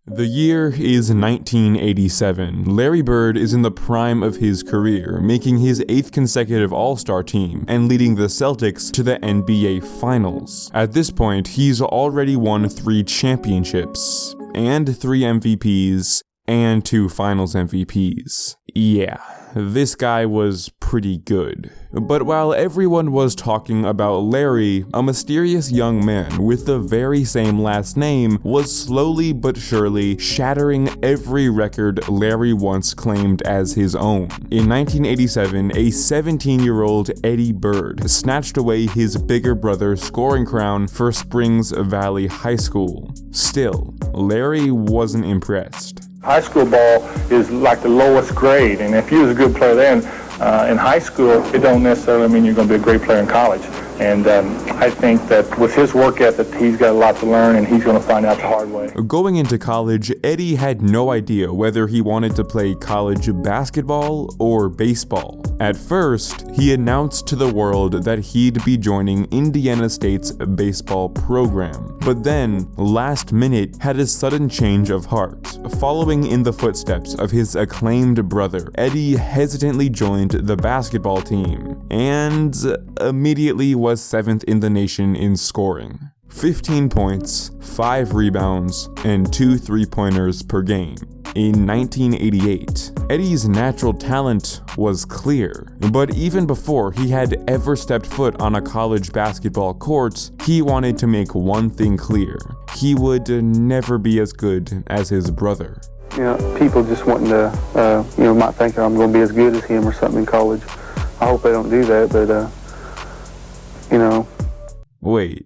The year is 1987. Larry Bird is in the prime of his career, making his 8th consecutive All-Star team and leading the Celtics to the NBA Finals. At this point, he's already won 3 championships, and 3 MVPs, and 2 Finals MVPs. Yeah, this guy was pretty good. But while everyone was talking about Larry, a mysterious young man with the very same last name was slowly but surely shattering every record Larry once claimed as his own. In 1987, a 17-year-old Eddie Bird snatched away his bigger brother's scoring crown for Springs Valley High School. Still, Larry wasn't impressed. High school ball is like the lowest grade, and if you was a good player then, in high school, it don't necessarily mean you're going to be a great player in college. And I think that with his work ethic, he's got a lot to learn, and he's going to find out the hard way. Going into college, Eddie had no idea whether he wanted to play college basketball or baseball. At first, he announced to the world that he'd be joining Indiana State's baseball program. But then, last minute, had a sudden change of heart. Following in the footsteps of his acclaimed brother, Eddie hesitantly joined the basketball team, and immediately was 7th in the nation in scoring. 15 points, 5 rebounds, and 2 3-pointers per game. In 1988, Eddie's natural talent was clear, but even before he had ever stepped foot on a college basketball court, he wanted to make one thing clear: he would never be as good as his brother. You know, people just wanting to, might think I'm going to be as good as him or something in college. I hope they don't do that, but, Wait,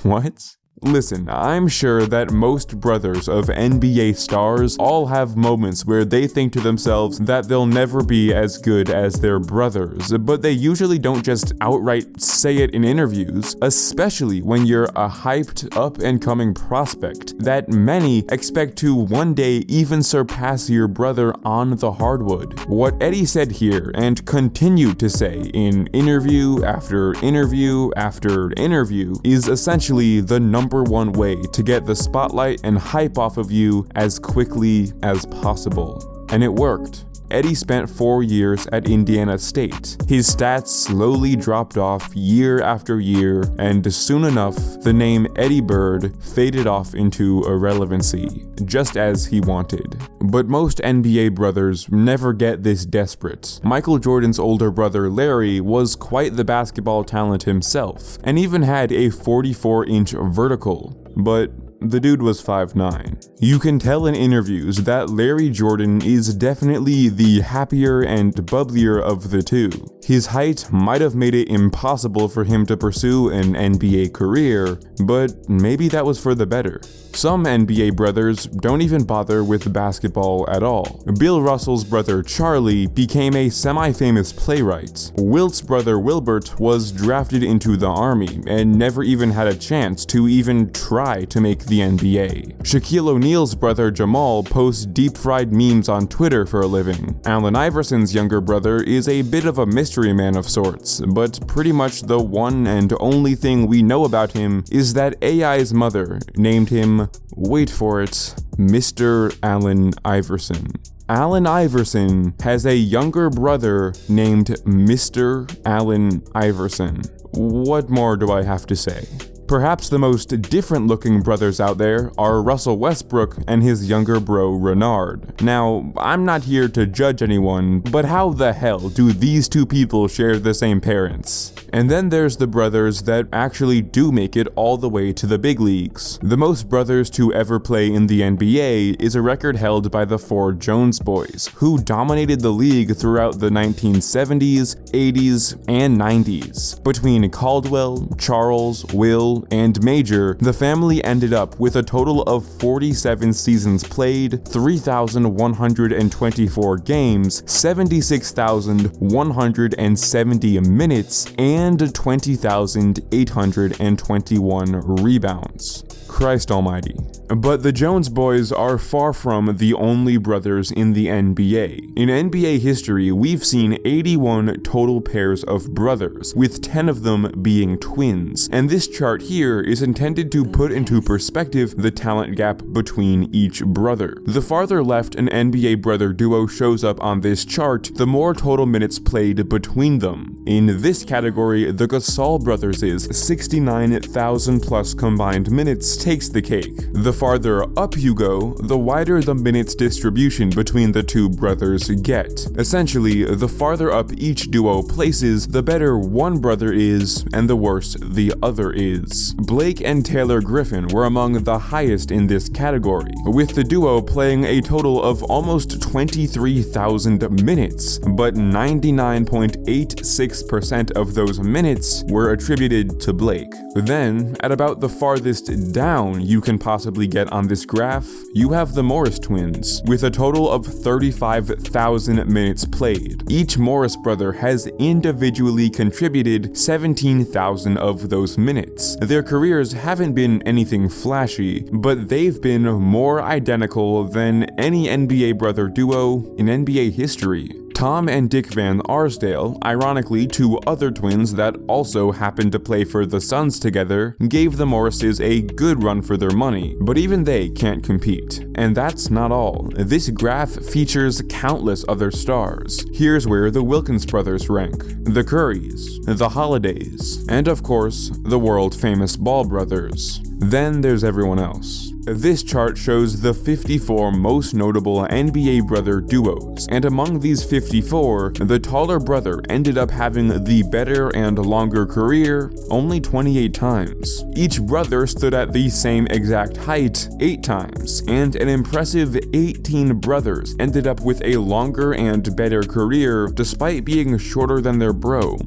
what? Listen, I'm sure that most brothers of NBA stars all have moments where they think to themselves that they'll never be as good as their brothers, but they usually don't just outright say it in interviews, especially when you're a hyped up-and-coming prospect that many expect to one day even surpass your brother on the hardwood. What Eddie said here and continued to say in interview after interview after interview is essentially the number one way to get the spotlight and hype off of you as quickly as possible. And it worked. Eddie spent 4 years at Indiana State. His stats slowly dropped off year after year, and soon enough, the name Eddie Bird faded off into irrelevancy, just as he wanted. But most NBA brothers never get this desperate. Michael Jordan's older brother Larry was quite the basketball talent himself, and even had a 44-inch vertical, but the dude was 5'9". You can tell in interviews that Larry Jordan is definitely the happier and bubblier of the two. His height might have made it impossible for him to pursue an NBA career, but maybe that was for the better. Some NBA brothers don't even bother with basketball at all. Bill Russell's brother Charlie became a semi-famous playwright. Wilt's brother Wilbert was drafted into the army and never even had a chance to even try to make the NBA. Shaquille O'Neal's brother Jamal posts deep-fried memes on Twitter for a living. Allen Iverson's younger brother is a bit of a mystery man of sorts, but pretty much the one and only thing we know about him is that AI's mother named him, wait for it, Mr. Allen Iverson. Allen Iverson has a younger brother named Mr. Allen Iverson. What more do I have to say? Perhaps the most different looking brothers out there are Russell Westbrook and his younger bro Renard. Now, I'm not here to judge anyone, but how the hell do these two people share the same parents? And then there's the brothers that actually do make it all the way to the big leagues. The most brothers to ever play in the NBA is a record held by the 4 Jones boys, who dominated the league throughout the 1970s, 80s, and 90s. Between Caldwell, Charles, Will, and Major, the family ended up with a total of 47 seasons played, 3,124 games, 76,170 minutes, and 20,821 rebounds. Christ almighty. But the Jones boys are far from the only brothers in the NBA. In NBA history, we've seen 81 total pairs of brothers, with 10 of them being twins, and this chart here is intended to put into perspective the talent gap between each brother. The farther left an NBA brother duo shows up on this chart, the more total minutes played between them. In this category, the Gasol brothers' 69,000 plus combined minutes takes the cake. The farther up you go, the wider the minutes distribution between the two brothers get. Essentially, the farther up each duo places, the better one brother is, and the worse the other is. Blake and Taylor Griffin were among the highest in this category, with the duo playing a total of almost 23,000 minutes, but 99.86% of those minutes were attributed to Blake. Then, at about the farthest down you can possibly get on this graph, you have the Morris twins, with a total of 35,000 minutes played. Each Morris brother has individually contributed 17,000 of those minutes. Their careers haven't been anything flashy, but they've been more identical than any NBA brother duo in NBA history. Tom and Dick Van Arsdale, ironically two other twins that also happened to play for the Suns together, gave the Morrises a good run for their money, but even they can't compete. And that's not all. This graph features countless other stars. Here's where the Wilkins brothers rank, the Currys, the Holidays, and of course, the world-famous Ball brothers. Then there's everyone else. This chart shows the 54 most notable NBA brother duos, and among these 54, the taller brother ended up having the better and longer career only 28 times. Each brother stood at the same exact height 8 times, and an impressive 18 brothers ended up with a longer and better career despite being shorter than their bro.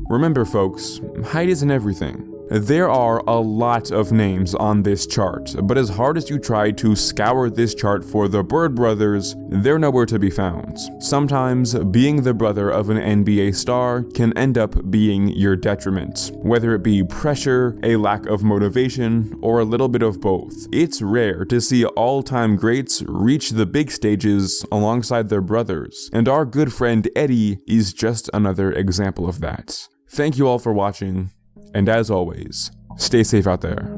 Remember folks, height isn't everything. There are a lot of names on this chart, but as hard as you try to scour this chart for the Bird brothers, they're nowhere to be found. Sometimes, being the brother of an NBA star can end up being your detriment, whether it be pressure, a lack of motivation, or a little bit of both. It's rare to see all-time greats reach the big stages alongside their brothers, and our good friend Eddie is just another example of that. Thank you all for watching. And as always, stay safe out there.